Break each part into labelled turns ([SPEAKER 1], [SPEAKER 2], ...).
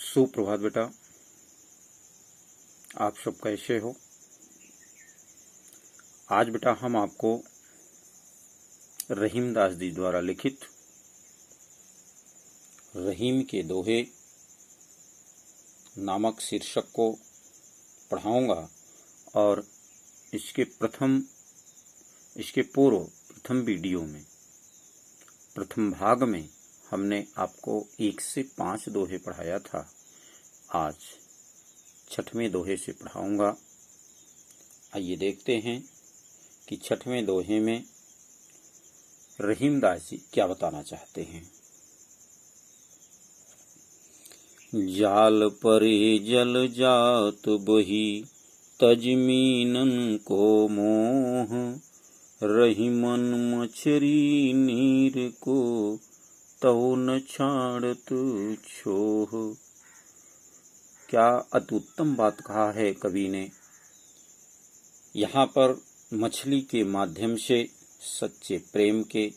[SPEAKER 1] सुप्रभात बेटा, आप सब कैसे हो। आज बेटा हम आपको रहीम दास जी द्वारा लिखित रहीम के दोहे नामक शीर्षक को पढ़ाऊंगा और इसके पूर्व प्रथम वीडियो में प्रथम भाग में हमने आपको 1 से 5 दोहे पढ़ाया था। आज 6वें दोहे से पढ़ाऊंगा। आइए देखते हैं कि 6वें दोहे में रहीम दास जी क्या बताना चाहते हैं। जाल परे जल जात बही तजमीनन को मोह, रहीमन मछरी नीर को तौ न छाड़त छोह। क्या अति उत्तम बात कहा है कवि ने। यहाँ पर मछली के माध्यम से सच्चे प्रेम के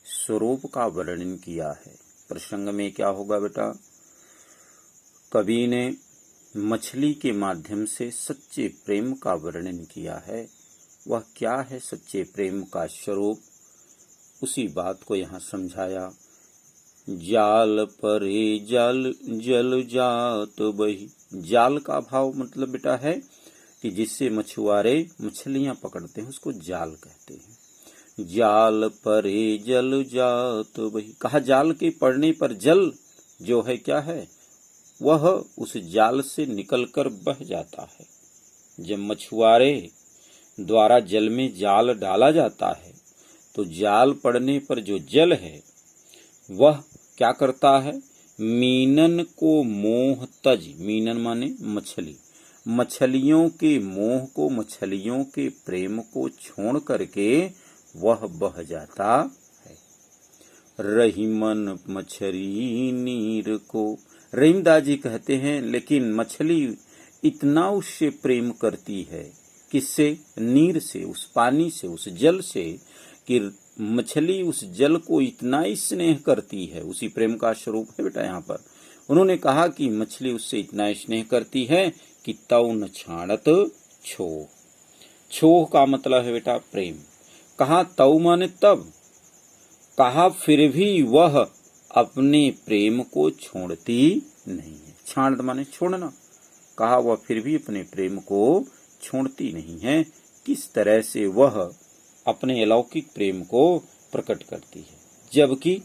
[SPEAKER 1] स्वरूप का वर्णन किया है। प्रसंग में क्या होगा बेटा, कवि ने मछली के माध्यम से सच्चे प्रेम का वर्णन किया है। वह क्या है सच्चे प्रेम का स्वरूप, उसी बात को यहाँ समझाया। जाल परे जल जल जात बही। जाल का भाव मतलब बेटा है कि जिससे मछुआरे मछलियां पकड़ते हैं उसको जाल कहते हैं। जाल परे जल जात बही, कहा जाल के पड़ने पर जल जो है क्या है, वह उस जाल से निकलकर बह जाता है। जब मछुआरे द्वारा जल में जाल डाला जाता है तो जाल पड़ने पर जो जल है वह क्या करता है, मीनन को मोह तज। मीनन माने मछली, मछलियों के मोह को, मछलियों के प्रेम को छोड़ करके वह बह जाता है। रहीमन मछरी नीर को, रहीमदास जी कहते हैं लेकिन मछली इतना उससे प्रेम करती है, किससे, नीर से, उस पानी से, उस जल से, कि मछली उस जल को इतना ही स्नेह करती है। उसी प्रेम का स्वरूप है बेटा। यहाँ पर उन्होंने कहा कि मछली उससे इतना स्नेह करती है कि तौ न छाड़त छोह। छोह का मतलब है बेटा प्रेम। कहा तौ माने तब, कहा फिर भी वह अपने प्रेम को छोड़ती नहीं है। छाड़ माने छोड़ना, कहा वह फिर भी अपने प्रेम को छोड़ती नहीं है। किस तरह से वह अपने अलौकिक प्रेम को प्रकट करती है, जबकि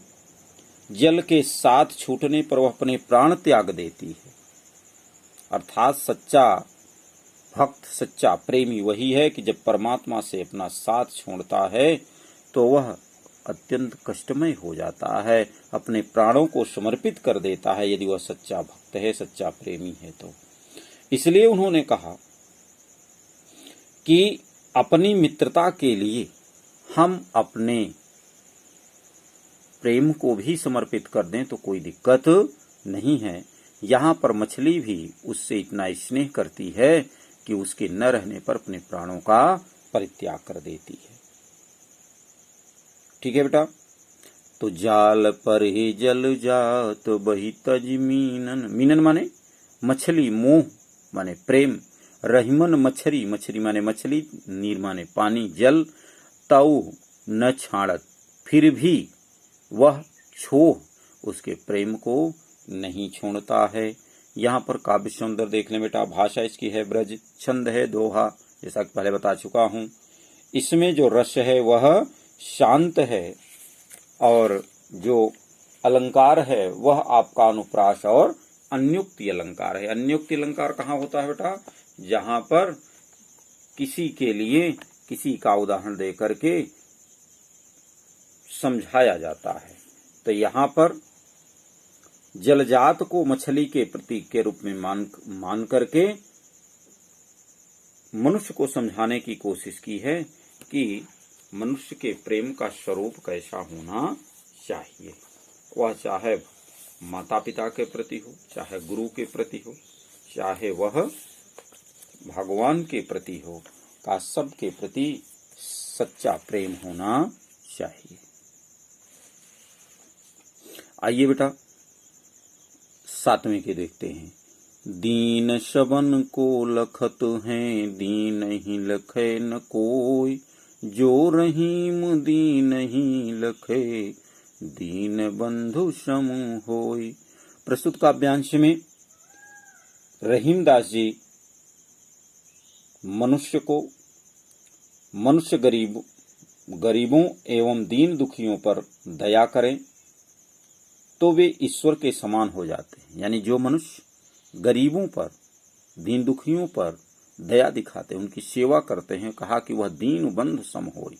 [SPEAKER 1] जल के साथ छूटने पर वह अपने प्राण त्याग देती है। अर्थात सच्चा भक्त, सच्चा प्रेमी वही है कि जब परमात्मा से अपना साथ छोड़ता है तो वह अत्यंत कष्टमय हो जाता है, अपने प्राणों को समर्पित कर देता है, यदि वह सच्चा भक्त है, सच्चा प्रेमी है तो। इसलिए उन्होंने कहा कि अपनी मित्रता के लिए हम अपने प्रेम को भी समर्पित कर दें तो कोई दिक्कत नहीं है। यहाँ पर मछली भी उससे इतना स्नेह करती है कि उसके न रहने पर अपने प्राणों का परित्याग कर देती है। ठीक है बेटा। तो जाल पर ही जल जात बही तज मीनन, मीनन माने मछली, मोह माने प्रेम, रहीमन मछरी, मछली माने मछली, नीर माने पानी, जल, तौ न छाड़त, फिर भी वह छोह उसके प्रेम को नहीं छोड़ता है। यहाँ पर काव्य सौंदर्य देख लें बेटा। भाषा इसकी है ब्रज, छंद है दोहा, जैसा कि पहले बता चुका हूँ। इसमें जो रस है वह शांत है और जो अलंकार है वह आपका अनुप्रास और अन्युक्ति अलंकार है। अन्युक्ति अलंकार कहाँ होता है बेटा, जहाँ पर किसी के लिए किसी का उदाहरण दे करके समझाया जाता है। तो यहाँ पर जलजात को मछली के प्रतीक के रूप में मान करके मनुष्य को समझाने की कोशिश की है कि मनुष्य के प्रेम का स्वरूप कैसा होना चाहिए। वह चाहे माता पिता के प्रति हो, चाहे गुरु के प्रति हो, चाहे वह भगवान के प्रति हो, का सबके प्रति सच्चा प्रेम होना चाहिए। आइए बेटा 7वें के देखते हैं। दीन शबन को लखत हैं, दीन ही लखे न कोई, जो रहीम दीन ही लखे, दीन बंधु सम होय। प्रस्तुत काव्यांश में रहीमदास जी मनुष्य गरीबों एवं दीन दुखियों पर दया करें तो वे ईश्वर के समान हो जाते हैं। यानी जो मनुष्य गरीबों पर, दीन दुखियों पर दया दिखाते हैं, उनकी सेवा करते हैं, कहा कि वह दीन बंधु सम होय,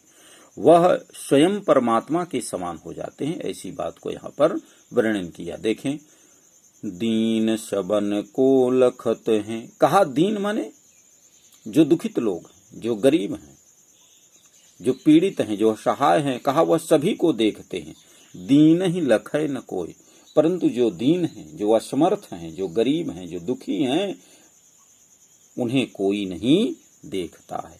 [SPEAKER 1] वह स्वयं परमात्मा के समान हो जाते हैं। ऐसी बात को यहाँ पर वर्णन किया। देखें, दीन शबन को लखत हैं, कहा दीन माने जो दुखित लोग हैं, जो गरीब हैं, जो पीड़ित हैं, जो असहाय हैं, कहा वह सभी को देखते हैं। दीन ही लखे न कोई, परंतु जो दीन हैं, जो असमर्थ हैं, जो गरीब हैं, जो दुखी हैं, उन्हें कोई नहीं देखता है।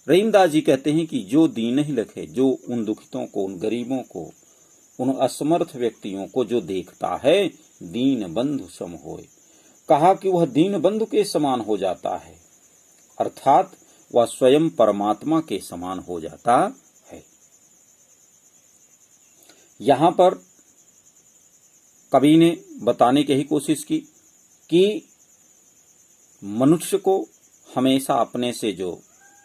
[SPEAKER 1] रहीमदास जी कहते हैं कि जो दीन ही लखे, जो उन दुखितों को, उन गरीबों को, उन असमर्थ व्यक्तियों को जो देखता है, दीन बंधु सम होय, कहा कि वह दीन बंधु के समान हो जाता है, अर्थात वह स्वयं परमात्मा के समान हो जाता है। यहां पर कवि ने बताने की ही कोशिश की कि मनुष्य को हमेशा अपने से जो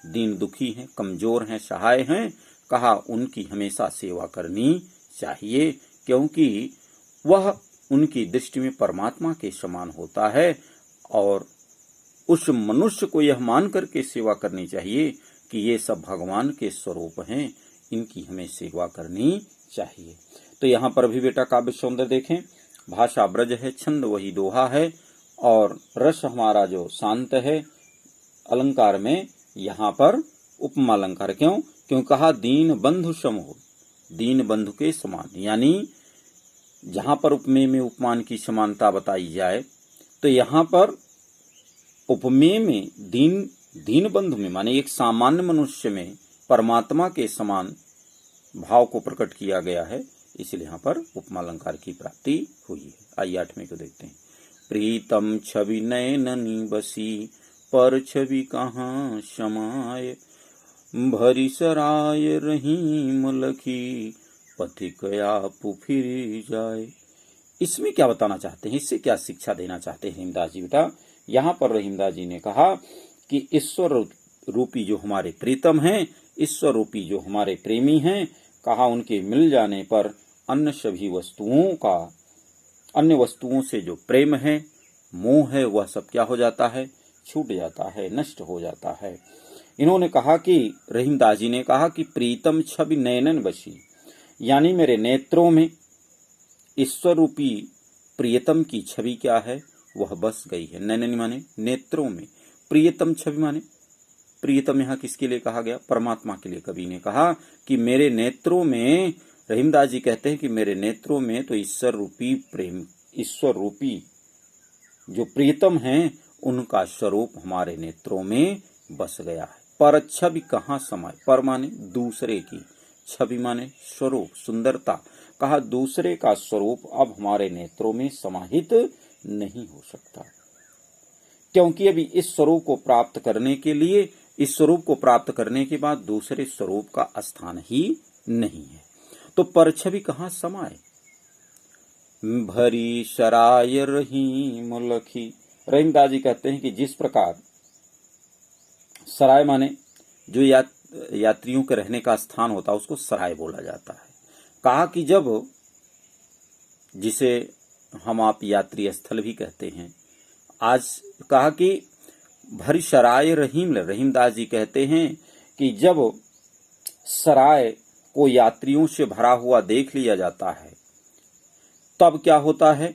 [SPEAKER 1] दीन दुखी हैं, कमजोर हैं, सहाय हैं, कहा उनकी हमेशा सेवा करनी चाहिए, क्योंकि वह उनकी दृष्टि में परमात्मा के समान होता है। और उस मनुष्य को यह मान करके सेवा करनी चाहिए कि ये सब भगवान के स्वरूप हैं, इनकी हमें सेवा करनी चाहिए। तो यहाँ पर भी बेटा काव्य सौंदर्य देखें, भाषा ब्रज है, छंद वही दोहा है, और रस हमारा जो शांत है। अलंकार में यहाँ पर उपमा अलंकार, क्यों कहा दीन बंधु सम हो, दीन बंधु के समान। यानी जहां पर उपमेय में उपमान की समानता बताई जाए, तो यहाँ पर उपमेय में दीन बंधु में माने एक सामान्य मनुष्य में परमात्मा के समान भाव को प्रकट किया गया है, इसलिए यहाँ पर उपमा अलंकार की प्राप्ति हुई है। आइए 8वें को देखते हैं। प्रीतम छवि नयननी बसी, पर छवि कहाँ समाय, भरी सराय रहीम लखी, पथिक आपु फिर जाए। इसमें क्या बताना चाहते हैं, इससे क्या शिक्षा देना चाहते हैं रहीमदास जी बेटा? यहाँ पर रहीमदास जी ने कहा कि ईश्वर रूपी जो हमारे प्रीतम हैं, ईश्वर रूपी जो हमारे प्रेमी हैं, कहा उनके मिल जाने पर अन्य सभी वस्तुओं का, अन्य वस्तुओं से जो प्रेम है, मोह है, वह सब क्या हो जाता है, छूट जाता है, नष्ट हो जाता है। इन्होंने कहा कि रहीमदास जी ने कहा कि प्रीतम छवि नयनन बसी, यानी मेरे नेत्रों में ईश्वर रूपी प्रियतम की छवि क्या है, वह बस गई है। नैनन माने नेत्रों में, प्रियतम छवि माने प्रियतम यहाँ किसके लिए कहा गया, परमात्मा के लिए। कवि ने कहा कि मेरे नेत्रों में, रहीमदास जी कहते हैं कि मेरे नेत्रों में तो ईश्वर रूपी प्रेम, ईश्वर रूपी जो प्रियतम हैं, उनका स्वरूप हमारे नेत्रों में बस गया है। पर छवि कहाँ समाये, पर माने दूसरे की, छवि माने स्वरूप, सुंदरता, कहा दूसरे का स्वरूप अब हमारे नेत्रों में समाहित नहीं हो सकता, क्योंकि अभी इस स्वरूप को प्राप्त करने के लिए, इस स्वरूप को प्राप्त करने के बाद दूसरे स्वरूप का स्थान ही नहीं है। तो परछवि कहाँ समाये, भरी सराय रहीम लखी। रहीमदास जी कहते हैं कि जिस प्रकार सराय माने जो यात्रियों के रहने का स्थान होता है, उसको सराय बोला जाता है। कहा कि जब, जिसे हम आप यात्री स्थल भी कहते हैं, आज कहा कि भरी सराय रहीमदास जी कहते हैं कि जब सराय को यात्रियों से भरा हुआ देख लिया जाता है, तब क्या होता है,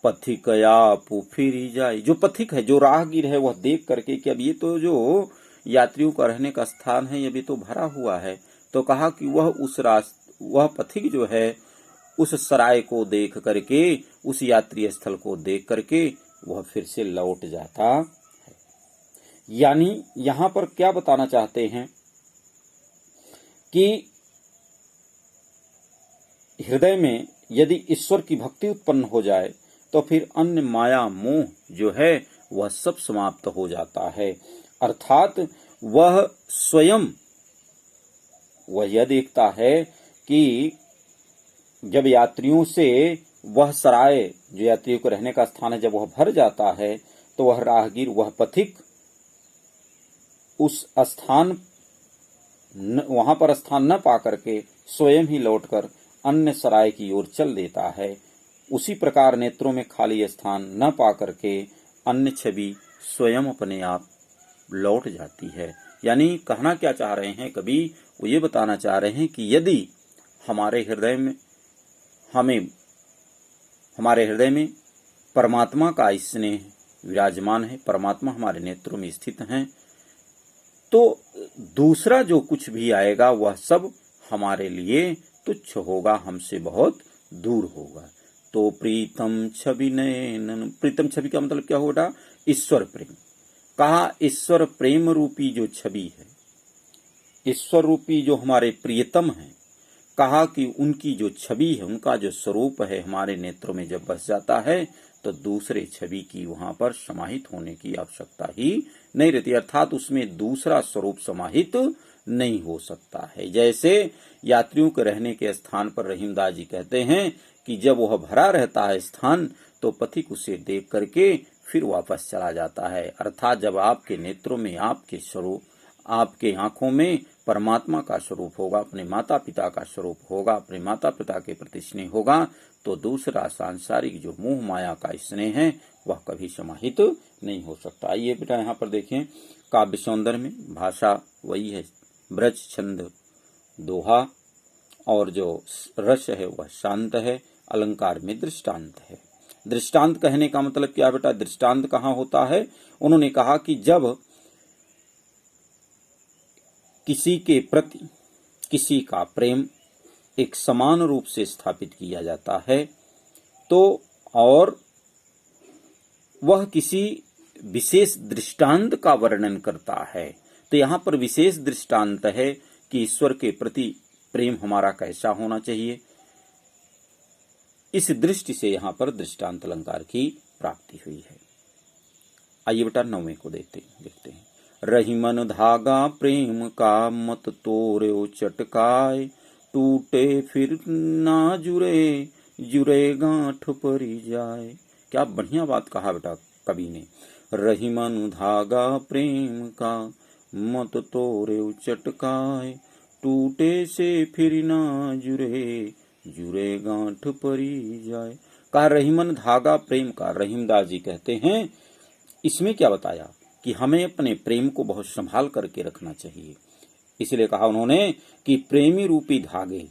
[SPEAKER 1] पथिक आपु फिर जाए। जो पथिक है, जो राहगीर है, वह देख करके कि अब ये तो जो यात्रियों का रहने का स्थान है, ये भी तो भरा हुआ है, तो कहा कि वह पथिक जो है, उस सराय को देख करके, उस यात्री स्थल को देख करके वह फिर से लौट जाता है। यानी यहां पर क्या बताना चाहते हैं कि हृदय में यदि ईश्वर की भक्ति उत्पन्न हो जाए, तो फिर अन्य माया मोह जो है वह सब समाप्त हो जाता है। अर्थात वह स्वयं वह यह देखता है कि जब यात्रियों से वह सराय जो यात्रियों को रहने का स्थान है जब वह भर जाता है तो वह राहगीर वह पथिक उस स्थान वहां पर स्थान न पा करके स्वयं ही लौटकर अन्य सराय की ओर चल देता है। उसी प्रकार नेत्रों में खाली स्थान न पा करके अन्य छवि स्वयं अपने आप लौट जाती है। यानी कहना क्या चाह रहे हैं कवि, वो ये बताना चाह रहे हैं कि यदि हमारे हृदय में परमात्मा का स्नेह विराजमान है, परमात्मा हमारे नेत्रों में स्थित हैं, तो दूसरा जो कुछ भी आएगा वह सब हमारे लिए तुच्छ होगा, हमसे बहुत दूर होगा। तो प्रीतम छवि नयन, प्रीतम छवि का मतलब क्या होगा? ईश्वर प्रेम। कहा ईश्वर प्रेम रूपी जो छवि है, ईश्वर रूपी जो हमारे प्रियतम है, कहा कि उनकी जो छवि है, उनका जो स्वरूप है हमारे नेत्रों में जब बस जाता है तो दूसरे छवि की वहां पर समाहित होने की आवश्यकता ही नहीं रहती, अर्थात उसमें दूसरा स्वरूप समाहित नहीं हो सकता है। जैसे यात्रियों के रहने के स्थान पर रहीमदास जी कहते हैं कि जब वह भरा रहता है स्थान तो पथिक उसे देख करके फिर वापस चला जाता है। अर्थात जब आपके नेत्रों में आपके स्वरूप, आपके आंखों में परमात्मा का स्वरूप होगा, अपने माता पिता का स्वरूप होगा, अपने माता पिता के प्रति स्नेह होगा, तो दूसरा सांसारिक जो मोह माया का स्नेह है वह कभी समाहित नहीं हो सकता। आइए बेटा यहाँ पर देखें, काव्य सौंदर्य में भाषा वही है, ब्रज छंद दोहा, और जो रस है वह शांत है, अलंकार में दृष्टांत है। दृष्टांत कहने का मतलब क्या बेटा? दृष्टांत कहाँ होता है? उन्होंने कहा कि जब किसी के प्रति किसी का प्रेम एक समान रूप से स्थापित किया जाता है तो और वह किसी विशेष दृष्टांत का वर्णन करता है, तो यहाँ पर विशेष दृष्टांत है कि ईश्वर के प्रति प्रेम हमारा कैसा होना चाहिए। इस दृष्टि से यहाँ पर दृष्टांत अलंकार की प्राप्ति हुई है। आइए बेटा 9वें को देखते हैं। रही मन धागा प्रेम का, मत तोड़ो चटकाए, टूटे फिर ना जुरे, जुरे गांठ परी जाए। क्या बढ़िया बात कहा बेटा कवि ने। रही मन धागा प्रेम का, मत तोड़ो चटकाए, टूटे से फिर ना जुरे, जुरे गांठ परी जाए। कहा रही मन धागा प्रेम का। रहीमदास जी कहते हैं इसमें क्या बताया कि हमें अपने प्रेम को बहुत संभाल करके रखना चाहिए। इसलिए कहा उन्होंने कि प्रेमी रूपी धागे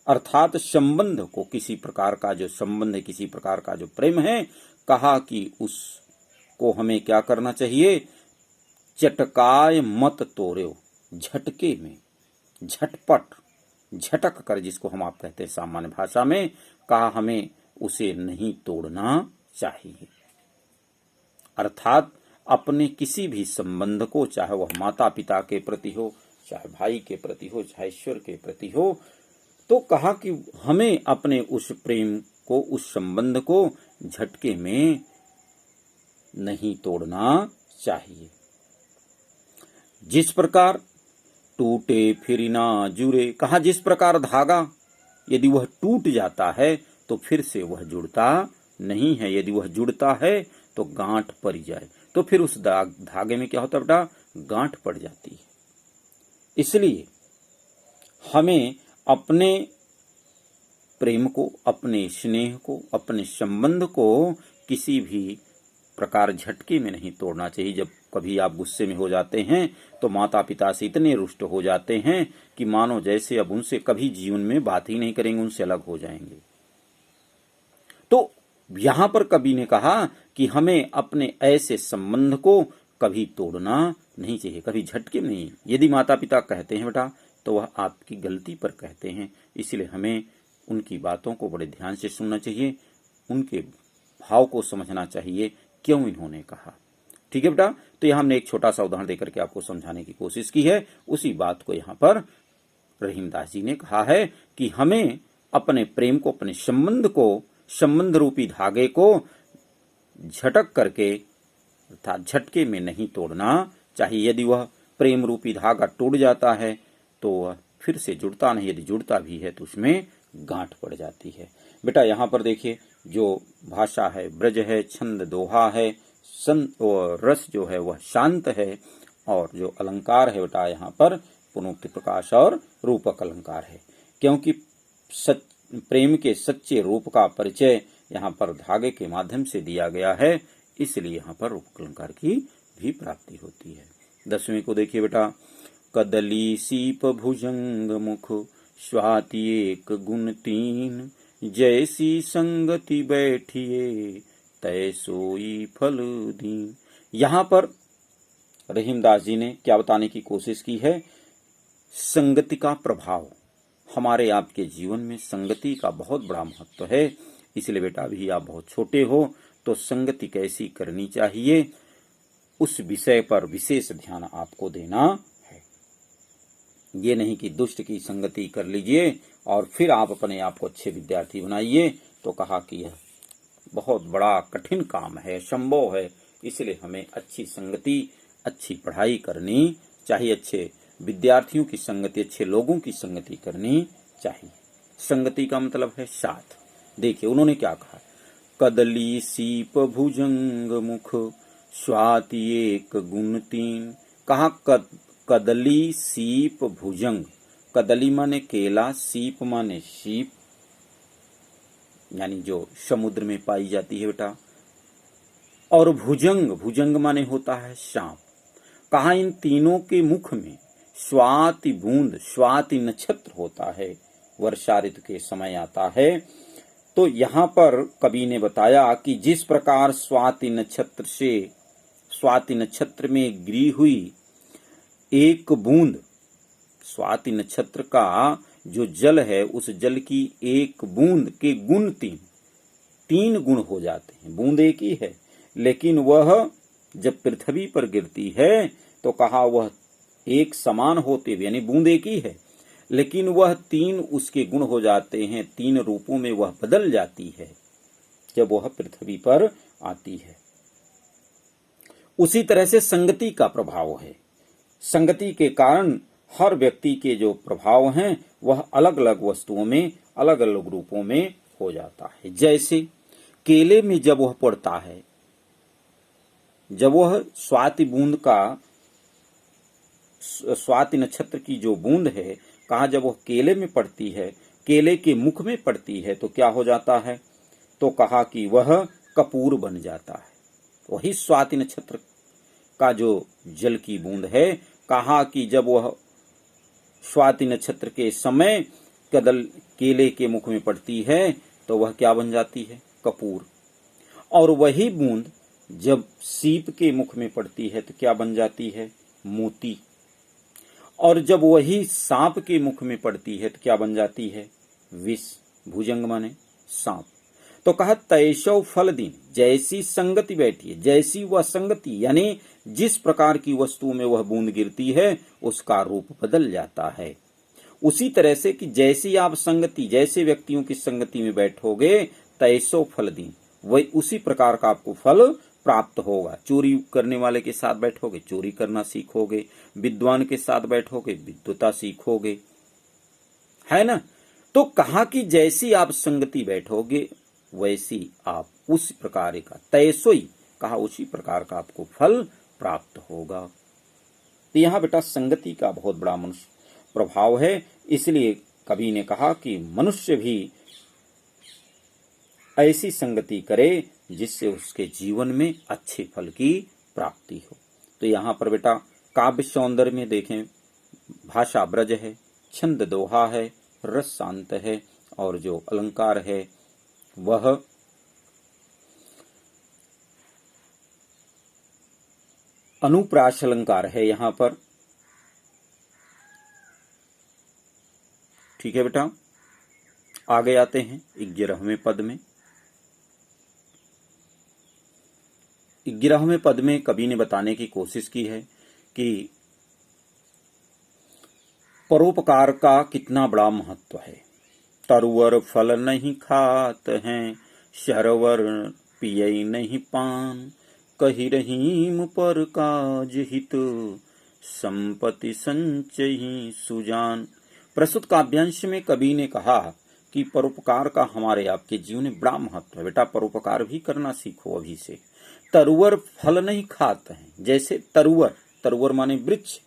[SPEAKER 1] अर्थात संबंध को, किसी प्रकार का जो संबंध है, किसी प्रकार का जो प्रेम है, कहा कि उसको हमें क्या करना चाहिए? चटकाए मत तोड़ो, झटके में, झटपट, झटक कर, जिसको हम आप कहते हैं सामान्य भाषा में, कहा हमें उसे नहीं तोड़ना चाहिए। अर्थात अपने किसी भी संबंध को, चाहे वह माता पिता के प्रति हो, चाहे भाई के प्रति हो, चाहे ईश्वर के प्रति हो, तो कहा कि हमें अपने उस प्रेम को, उस संबंध को झटके में नहीं तोड़ना चाहिए। जिस प्रकार टूटे फिर ना जुड़े, कहा जिस प्रकार धागा यदि वह टूट जाता है तो फिर से वह जुड़ता नहीं है, यदि वह जुड़ता है तो गांठ पड़ जाए, तो फिर उस धागे में क्या होता है बेटा? गांठ पड़ जाती है। इसलिए हमें अपने प्रेम को, अपने स्नेह को, अपने संबंध को किसी भी प्रकार झटके में नहीं तोड़ना चाहिए। जब कभी आप गुस्से में हो जाते हैं तो माता पिता से इतने रुष्ट हो जाते हैं कि मानो जैसे अब उनसे कभी जीवन में बात ही नहीं करेंगे, उनसे अलग हो जाएंगे। तो यहां पर कवि ने कहा कि हमें अपने ऐसे संबंध को कभी तोड़ना नहीं चाहिए, कभी झटके में नहीं। यदि माता पिता कहते हैं बेटा तो वह आपकी गलती पर कहते हैं, इसलिए हमें उनकी बातों को बड़े ध्यान से सुनना चाहिए, उनके भाव को समझना चाहिए, क्यों इन्होंने कहा। ठीक है बेटा, तो यहां हमने एक छोटा सा उदाहरण देकर के आपको समझाने की कोशिश की है। उसी बात को यहाँ पर रहीमदास जी ने कहा है कि हमें अपने प्रेम को, अपने संबंध को संबंध रूपी धागे को झटक करके अर्थात झटके में नहीं तोड़ना चाहिए। यदि वह प्रेम रूपी धागा टूट जाता है तो वह फिर से जुड़ता नहीं, यदि जुड़ता भी है तो उसमें गांठ पड़ जाती है। बेटा यहाँ पर देखिए, जो भाषा है ब्रज है, छंद दोहा है, और रस जो है वह शांत है, और जो अलंकार है बेटा यहाँ पर पुनोक्ति प्रकाश और रूपक अलंकार है। क्योंकि प्रेम के सच्चे रूप का परिचय यहाँ पर धागे के माध्यम से दिया गया है, इसलिए यहाँ पर रूपक अलंकार की भी प्राप्ति होती है। 10वें को देखिए बेटा, कदली सीप भुजंग मुख स्वाति एक गुण तीन, जैसी संगति बैठिए तय सोई फल दीन। यहाँ पर रहीमदास जी ने क्या बताने की कोशिश की है? संगति का प्रभाव। हमारे आपके जीवन में संगति का बहुत बड़ा महत्व है। इसलिए बेटा अभी आप बहुत छोटे हो तो संगति कैसी करनी चाहिए उस विषय पर विशेष ध्यान आपको देना है। ये नहीं कि दुष्ट की संगति कर लीजिए और फिर आप अपने आप को अच्छे विद्यार्थी बनाइए। तो कहा कि यह बहुत बड़ा कठिन काम है, संभव है। इसलिए हमें अच्छी संगति, अच्छी पढ़ाई करनी चाहिए, अच्छे विद्यार्थियों की संगति, अच्छे लोगों की संगति करनी चाहिए। संगति का मतलब है साथ। देखिए उन्होंने क्या कहा, कदली सीप भुजंग मुख स्वाति एक गुण तीन। कहा कदली सीप भुजंग। कदली माने केला, सीप माने सीप, यानी जो समुद्र में पाई जाती है बेटा, और भुजंग, भुजंग माने होता है सांप। कहा इन तीनों के मुख में स्वाति बूंद, स्वाति नक्षत्र होता है, वर्षा ऋतु के समय आता है। तो यहाँ पर कवि ने बताया कि जिस प्रकार स्वाति नक्षत्र में गिरी हुई एक बूंद, स्वाति नक्षत्र का जो जल है उस जल की एक बूंद के गुण तीन गुण हो जाते हैं। बूंद एक ही है, लेकिन वह जब पृथ्वी पर गिरती है तो कहा वह एक समान होते हुए, यानी बूंद एक ही है, लेकिन वह तीन उसके गुण हो जाते हैं, तीन रूपों में वह बदल जाती है जब वह पृथ्वी पर आती है। उसी तरह से संगति का प्रभाव है। संगति के कारण हर व्यक्ति के जो प्रभाव हैं वह अलग अलग वस्तुओं में, अलग अलग रूपों में हो जाता है। जैसे केले में जब वह पड़ता है, जब वह स्वाति बूंद का, स्वाति नक्षत्र की जो बूंद है, कहा जब वह केले में पड़ती है, केले के मुख में पड़ती है तो क्या हो जाता है? तो कहा कि वह कपूर बन जाता है। वही स्वाति नक्षत्र का जो जल की बूंद है, कहा कि जब वह स्वाति नक्षत्र के समय केले के मुख में पड़ती है तो वह क्या बन जाती है? कपूर। और वही बूंद जब सीप के मुख में पड़ती है तो क्या बन जाती है? मोती। और जब वही सांप के मुख में पड़ती है तो क्या बन जाती है? विष। भुजंग माने सांप। तो कहा तैसो फल दीन, जैसी संगति बैठी है, जैसी वह संगति, यानी जिस प्रकार की वस्तु में वह बूंद गिरती है उसका रूप बदल जाता है। उसी तरह से कि जैसी आप संगति, जैसे व्यक्तियों की संगति में बैठोगे तैसो फल दीन, वही उसी प्रकार का आपको फल प्राप्त होगा। चोरी करने वाले के साथ बैठोगे, चोरी करना सीखोगे। विद्वान के साथ बैठोगे, विद्वता सीखोगे, है ना। तो कहा कि जैसी आप संगति बैठोगे वैसी आप उस प्रकार का, तैसोई कहा उसी प्रकार का आपको फल प्राप्त होगा। तो यहाँ बेटा संगति का बहुत बड़ा मनुष्य प्रभाव है। इसलिए कवि ने कहा कि मनुष्य भी ऐसी संगति करे जिससे उसके जीवन में अच्छे फल की प्राप्ति हो। तो यहाँ पर बेटा काव्य सौंदर्य में देखें, भाषा ब्रज है, छंद दोहा है, रस शांत है, और जो अलंकार है वह अनुप्रास अलंकार है यहाँ पर। ठीक है बेटा, आगे आते हैं 11वें पद में। 11वें पद में कवि ने बताने की कोशिश की है कि परोपकार का कितना बड़ा महत्व है। तरुवर फल नहीं खात हैं, शरवर पियई नहीं पान, कही रहीम पर काज हित, संपत्ति संचयी सुजान। प्रस्तुत काव्यांश में कवि ने कहा कि परोपकार का हमारे आपके जीवन में बड़ा महत्व है। बेटा परोपकार भी करना सीखो अभी से। तरुवर फल नहीं खाते हैं, जैसे तरुवर माने वृक्ष।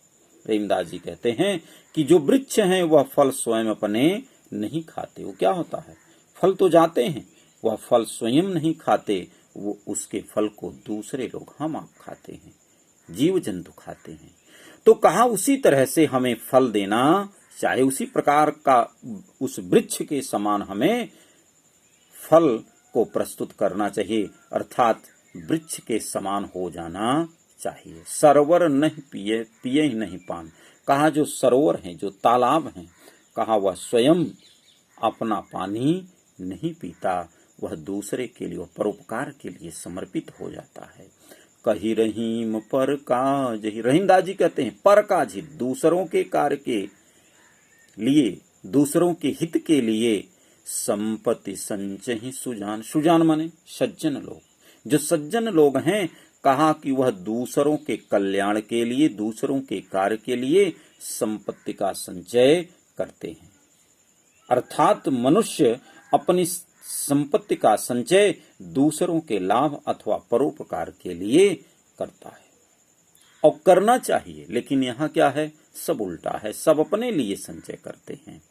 [SPEAKER 1] रहीमदास जी कहते हैं कि जो वृक्ष हैं वह फल स्वयं अपने नहीं खाते। वो क्या होता है, फल तो जाते हैं, वह फल स्वयं नहीं खाते, वो उसके फल को दूसरे लोग हम आप खाते हैं, जीव जंतु खाते हैं। तो कहा उसी तरह से हमें फल देना चाहे, उसी प्रकार का उस वृक्ष के समान हमें फल को प्रस्तुत करना चाहिए, अर्थात वृक्ष के समान हो जाना चाहिए। सरोवर नहीं पिए ही नहीं पान। कहा जो सरोवर हैं, जो तालाब हैं, कहा वह स्वयं अपना पानी नहीं पीता, वह दूसरे के लिए, परोपकार के लिए समर्पित हो जाता है। कही रहीम पर काज ही। रहीमदास जी कहते हैं पर काज ही, दूसरों के कार्य के लिए, दूसरों के हित के लिए, संपत्ति संचय सुजान। सुजान माने सज्जन लोग। जो सज्जन लोग हैं, कहा कि वह दूसरों के कल्याण के लिए, दूसरों के कार्य के लिए संपत्ति का संचय करते हैं। अर्थात मनुष्य अपनी संपत्ति का संचय दूसरों के लाभ अथवा परोपकार के लिए करता है, और करना चाहिए। लेकिन यहाँ क्या है, सब उल्टा है, सब अपने लिए संचय करते हैं।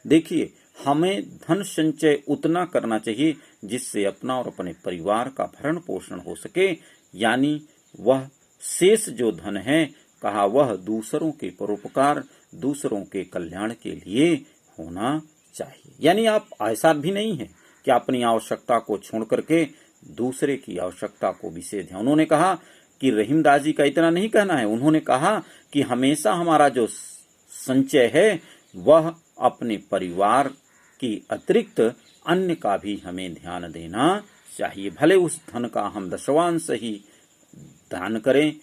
[SPEAKER 1] देखिए, हमें धन संचय उतना करना चाहिए जिससे अपना और अपने परिवार का भरण पोषण हो सके, यानी वह शेष जो धन है, कहा वह दूसरों के परोपकार, दूसरों के कल्याण के लिए होना चाहिए। यानी आप ऐसा भी नहीं है कि अपनी आवश्यकता को छोड़ करके दूसरे की आवश्यकता को विशेष ध्यान। उन्होंने कहा कि रहीमदास जी का इतना नहीं कहना है, उन्होंने कहा कि हमेशा हमारा जो संचय है वह अपने परिवार की अतिरिक्त अन्य का भी हमें ध्यान देना चाहिए। भले उस धन का हम दशवांश ही दान करें,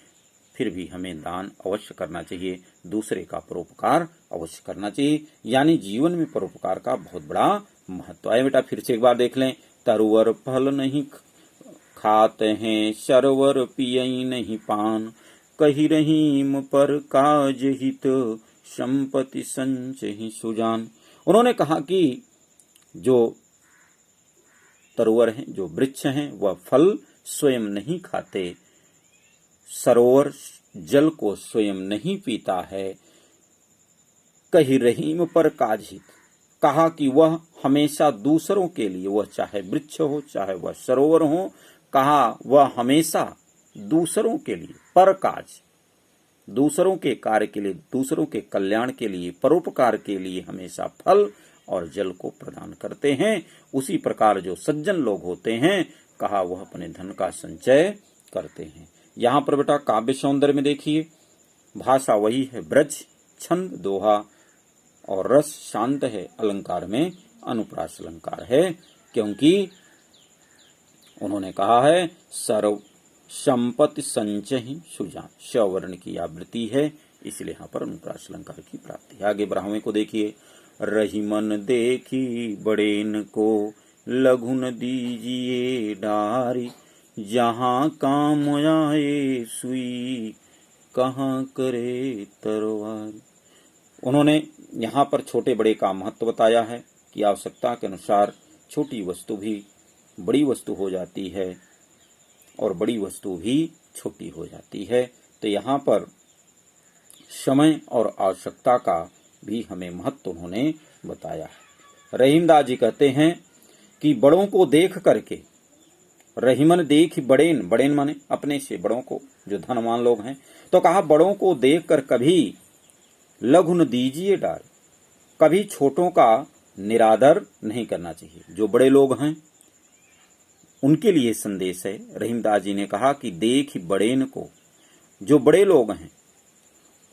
[SPEAKER 1] फिर भी हमें दान अवश्य करना चाहिए, दूसरे का परोपकार अवश्य करना चाहिए। यानी जीवन में परोपकार का बहुत बड़ा महत्व है। बेटा फिर से एक बार देख लें। तरुवर फल नहीं खाते हैं, सरोवर पियई नहीं पान, कही रहीम पर काज हित, संपत्ति संचय सुजान। उन्होंने कहा कि जो तरुवर हैं, जो वृक्ष हैं, वह फल स्वयं नहीं खाते, सरोवर जल को स्वयं नहीं पीता है, कही रहीम पर काज हित। कहा कि वह हमेशा दूसरों के लिए, वह चाहे वृक्ष हो चाहे वह सरोवर हो, कहा वह हमेशा दूसरों के लिए, पर काज, दूसरों के कार्य के लिए, दूसरों के कल्याण के लिए, परोपकार के लिए हमेशा फल और जल को प्रदान करते हैं। उसी प्रकार जो सज्जन लोग होते हैं, कहा वह अपने धन का संचय करते हैं। यहाँ पर बेटा काव्य सौंदर्य में देखिए, भाषा वही है ब्रज, छंद दोहा और रस शांत है, अलंकार में अनुप्रास अलंकार है, क्योंकि उन्होंने कहा है सर्व संपत्ति संचय सुजान। स्वर्ण की आवृत्ति है, इसलिए यहाँ पर अनुप्रास अलंकार की प्राप्ति है। आगे ब्राह्मण को देखिए। रहीमन देखी बड़ेन को, लघुन दीजिए डारी, जहाँ काम आए सुई, कहाँ करे तरवारी। उन्होंने यहाँ पर छोटे बड़े का महत्व बताया है कि आवश्यकता के अनुसार छोटी वस्तु भी बड़ी वस्तु हो जाती है और बड़ी वस्तु भी छोटी हो जाती है। तो यहाँ पर समय और आवश्यकता का भी हमें महत्व उन्होंने बताया है। रहीमदास जी कहते हैं कि बड़ों को देख करके, रहीमन देख बड़ेन, बड़ेन माने अपने से बड़ों को, जो धनवान लोग हैं, तो कहा बड़ों को देख कर कभी लघुन दीजिए डार, कभी छोटों का निरादर नहीं करना चाहिए। जो बड़े लोग हैं उनके लिए संदेश है। रहीमदास जी ने कहा कि देख बड़ेन को, जो बड़े लोग हैं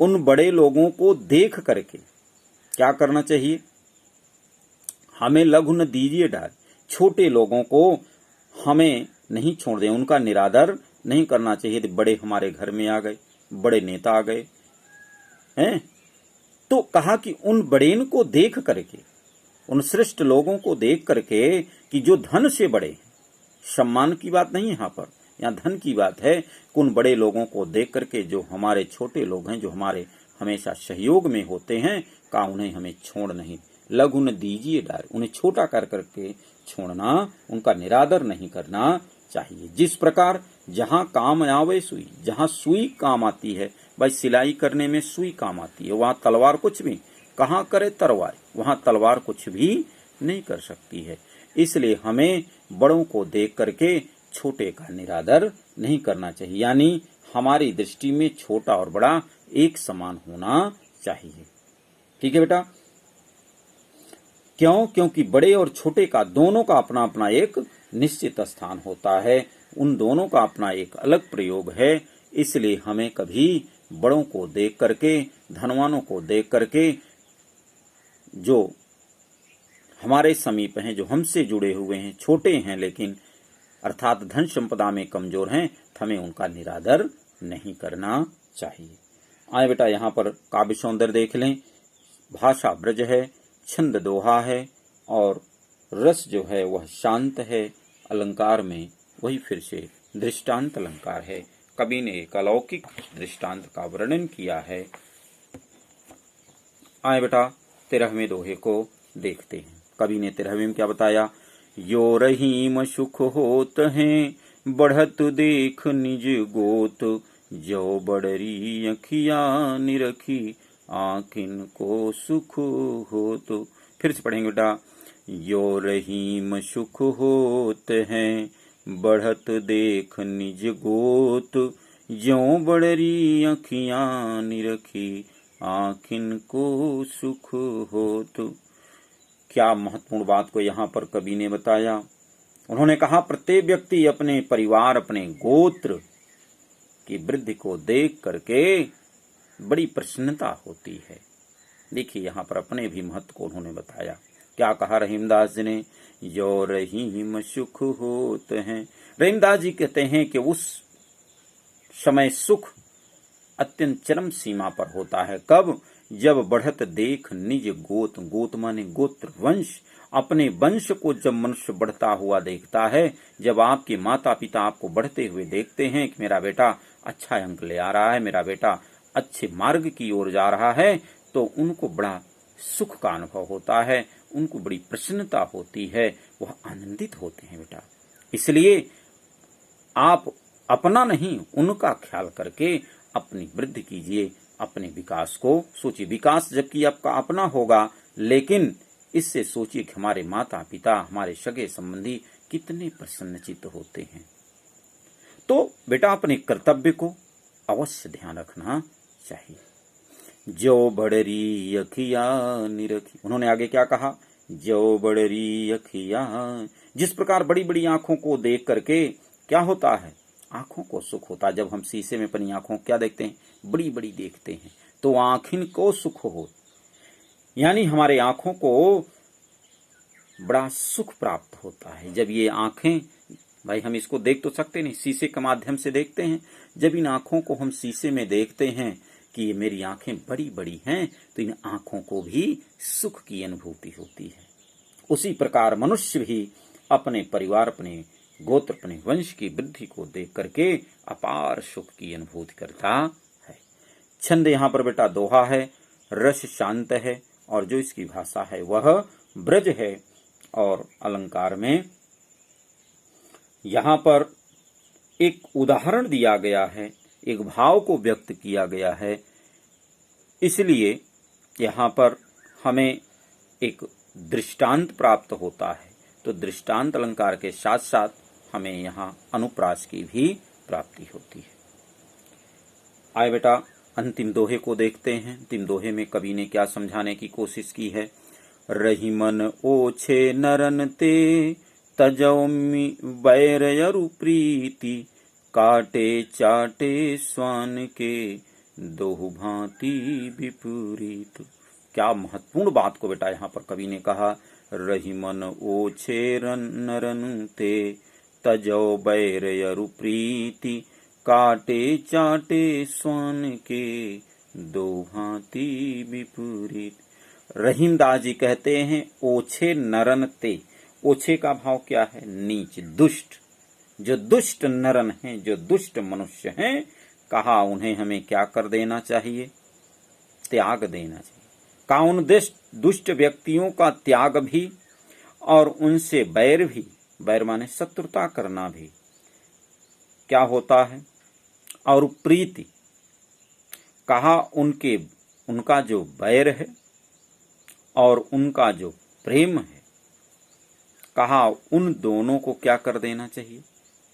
[SPEAKER 1] उन बड़े लोगों को देख करके क्या करना चाहिए, हमें लघुन दीजिए डार, छोटे लोगों को हमें नहीं छोड़ दें, उनका निरादर नहीं करना चाहिए। बड़े हमारे घर में आ गए, बड़े नेता आ गए हैं, तो कहा कि उन बड़ेन को देख करके, उन श्रेष्ठ लोगों को देख करके कि जो धन से बड़े हैं, सम्मान की बात नहीं है यहाँ पर, यहाँ धन की बात है। उन बड़े लोगों को देख करके जो हमारे छोटे लोग हैं, जो हमारे हमेशा सहयोग में होते हैं, का उन्हें हमें छोड़ नहीं, लघु न दीजिए डार, उन्हें छोटा कर करके छोड़ना, उनका निरादर नहीं करना चाहिए। जिस प्रकार जहाँ काम आवे सुई, जहाँ सुई काम आती है, भाई सिलाई करने में सुई काम आती है, वहाँ तलवार कुछ भी, कहाँ करे तलवार, वहाँ तलवार कुछ भी नहीं कर सकती है। इसलिए हमें बड़ों को देख करके छोटे का निरादर नहीं करना चाहिए, यानी हमारी दृष्टि में छोटा और बड़ा एक समान होना चाहिए। ठीक है बेटा। क्यों? क्योंकि बड़े और छोटे का दोनों का अपना अपना एक निश्चित स्थान होता है, उन दोनों का अपना एक अलग प्रयोग है। इसलिए हमें कभी बड़ों को देख करके, धनवानों को देख करके, जो हमारे समीप हैं, जो हमसे जुड़े हुए हैं, छोटे हैं लेकिन अर्थात धन संपदा में कमजोर हैं, हमें उनका निरादर नहीं करना चाहिए। आए बेटा यहाँ पर काव्य सौंदर्य देख लें। भाषा ब्रज है, छंद दोहा है और रस जो है वह शांत है। अलंकार में वही फिर से दृष्टांत अलंकार है। कवि ने एक अलौकिक दृष्टांत का वर्णन किया है। आए बेटा 13वें दोहे को देखते हैं। कवि ने 13वें में क्या बताया? यो रहीम सुख होत हैं, बढ़त देख निज गोत, जो बड़री अखिया निरखी, आखिन को सुख होत। फिर से पढ़ेंगे बेटा। यो रहीम सुख होत हैं, बढ़त देख निज गोत, ज्यों बड़री अखियां निरखी, आखिन को सुख होत। क्या महत्वपूर्ण बात को यहाँ पर कवि ने बताया। उन्होंने कहा प्रत्येक व्यक्ति अपने परिवार, अपने गोत्र की वृद्धि को देख करके बड़ी प्रसन्नता होती है। देखिए यहाँ पर अपने भी महत्व को उन्होंने बताया। क्या कहा रहीमदास जी ने? यो रहीम सुख होत हैं। रहीमदास जी कहते हैं कि उस समय सुख अत्यंत चरम सीमा पर होता है। कब? जब बढ़त देख निज गोत, गोत माने गोत्र, वंश, अपने वंश को जब मनुष्य बढ़ता हुआ देखता है, जब आपके माता पिता आपको बढ़ते हुए देखते हैं कि मेरा बेटा अच्छा अंक ले आ रहा है, मेरा बेटा अच्छे मार्ग की ओर जा रहा है, तो उनको बड़ा सुख का अनुभव होता है, उनको बड़ी प्रसन्नता होती है, वह आनंदित होते हैं बेटा। इसलिए आप अपना नहीं उनका ख्याल करके अपनी वृद्धि कीजिए, अपने विकास को सोचिए। विकास जबकि आपका अपना होगा, लेकिन इससे सोचिए कि हमारे माता पिता, हमारे सगे संबंधी कितने प्रसन्नचित्त होते हैं। तो बेटा अपने कर्तव्य को अवश्य ध्यान रखना चाहिए। जो बड़री अखिया निरखी, उन्होंने आगे क्या कहा? जो बड़री अखिया, जिस प्रकार बड़ी बड़ी आंखों को देख करके क्या होता है? आंखों को सुख होता है। जब हम शीशे में अपनी आंखों क्या देखते हैं? बड़ी बड़ी देखते हैं, तो आंखिन को सुख हो, यानी हमारे आंखों को बड़ा सुख प्राप्त होता है। जब ये आंखें, भाई हम इसको देख तो सकते नहीं, शीशे के माध्यम से देखते हैं। जब इन आंखों को हम शीशे में देखते हैं कि ये मेरी आंखें बड़ी बड़ी हैं, तो इन आंखों को भी सुख की अनुभूति होती है। उसी प्रकार मनुष्य भी अपने परिवार, अपने गोत्र, अपने वंश की वृद्धि को देख करके अपार सुख की अनुभूति करता है। छंद यहाँ पर बेटा दोहा है, रस शांत है और जो इसकी भाषा है वह ब्रज है। और अलंकार में यहाँ पर एक उदाहरण दिया गया है, एक भाव को व्यक्त किया गया है, इसलिए यहाँ पर हमें एक दृष्टांत प्राप्त होता है। तो दृष्टांत अलंकार के साथ साथ हमें यहाँ अनुप्रास की भी प्राप्ति होती है। आए बेटा अंतिम दोहे को देखते हैं। अंतिम दोहे में कवि ने क्या समझाने की कोशिश की है? रहीमन ओछे नरन ते, तजौमी बैरयरु प्रीति, काटे चाटे स्वान के, दोहु भांति विपरीत। क्या महत्वपूर्ण बात को बेटा यहाँ पर कवि ने कहा। रहीमन ओछे नरन ते, तजौ बैरयरु प्रीति, काटे चाटे स्वान के, दो भांति विपरीत। रहीमदास जी कहते हैं ओछे नरन ते। ओछे का भाव क्या है? नीच, दुष्ट। जो दुष्ट नरन हैं, जो दुष्ट मनुष्य हैं, कहा उन्हें हमें क्या कर देना चाहिए? त्याग देना चाहिए। कहा उन दुष्ट व्यक्तियों का त्याग भी और उनसे बैर भी, बैर माने शत्रुता करना भी क्या होता है? और प्रीति, कहा उनका जो बैर है और उनका जो प्रेम है, कहा उन दोनों को क्या कर देना चाहिए?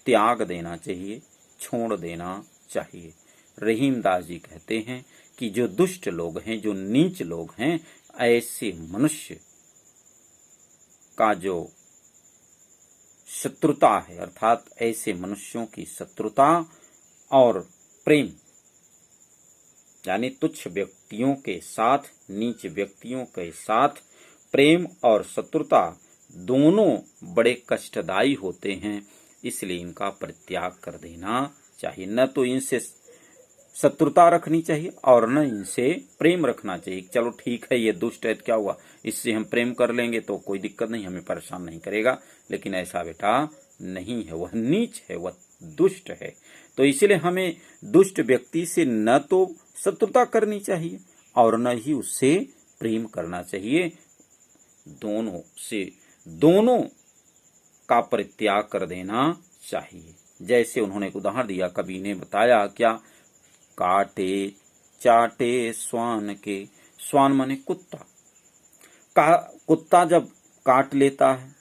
[SPEAKER 1] त्याग देना चाहिए, छोड़ देना चाहिए। रहीमदास जी कहते हैं कि जो दुष्ट लोग हैं, जो नीच लोग हैं, ऐसे मनुष्य का जो शत्रुता है, अर्थात ऐसे मनुष्यों की शत्रुता और प्रेम, यानी तुच्छ व्यक्तियों के साथ, नीच व्यक्तियों के साथ प्रेम और शत्रुता दोनों बड़े कष्टदायी होते हैं। इसलिए इनका परित्याग कर देना चाहिए। न तो इनसे शत्रुता रखनी चाहिए और न इनसे प्रेम रखना चाहिए। चलो ठीक है, ये दुष्ट है, क्या हुआ, इससे हम प्रेम कर लेंगे तो कोई दिक्कत नहीं, हमें परेशान नहीं करेगा। लेकिन ऐसा बेटा नहीं है, वह नीच है, वह दुष्ट है। तो इसलिए हमें दुष्ट व्यक्ति से न तो शत्रुता करनी चाहिए और न ही उससे प्रेम करना चाहिए। दोनों का परित्याग कर देना चाहिए। जैसे उन्होंने एक उदाहरण दिया, कवि ने बताया क्या? काटे चाटे स्वान के, स्वान माने कुत्ता। कुत्ता जब काट लेता है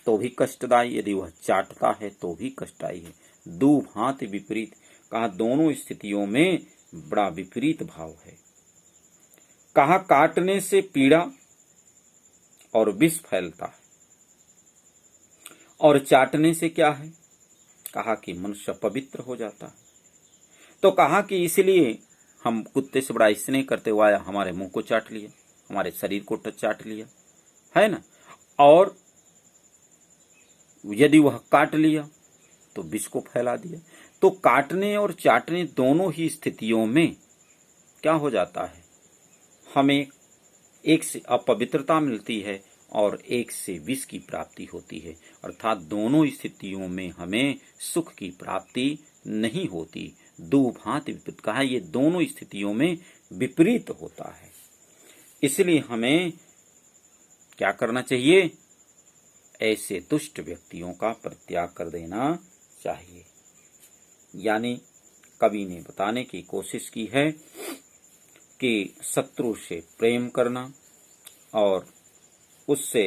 [SPEAKER 1] तो भी कष्टदायी, यदि वह चाटता है तो भी कष्टदायी है। दो भांति विपरीत, कहा दोनों स्थितियों में बड़ा विपरीत भाव है। कहा काटने से पीड़ा और विष फैलता है और चाटने से क्या है? कहा कि मनुष्य पवित्र हो जाता है। तो कहा कि इसलिए हम कुत्ते से बड़ा स्नेह करते हुए हमारे मुंह को चाट लिया, हमारे शरीर को चाट लिया, है ना, और यदि वह काट लिया तो विष को फैला दिया। तो काटने और चाटने दोनों ही स्थितियों में क्या हो जाता है? हमें एक से अपवित्रता मिलती है और एक से विष की प्राप्ति होती है। अर्थात दोनों स्थितियों में हमें सुख की प्राप्ति नहीं होती। दो भांति विपरीत, कहा ये दोनों स्थितियों में विपरीत होता है। इसलिए हमें क्या करना चाहिए? ऐसे दुष्ट व्यक्तियों का परित्याग कर देना चाहिए। यानी कवि ने बताने की कोशिश की है कि शत्रु से प्रेम करना और उससे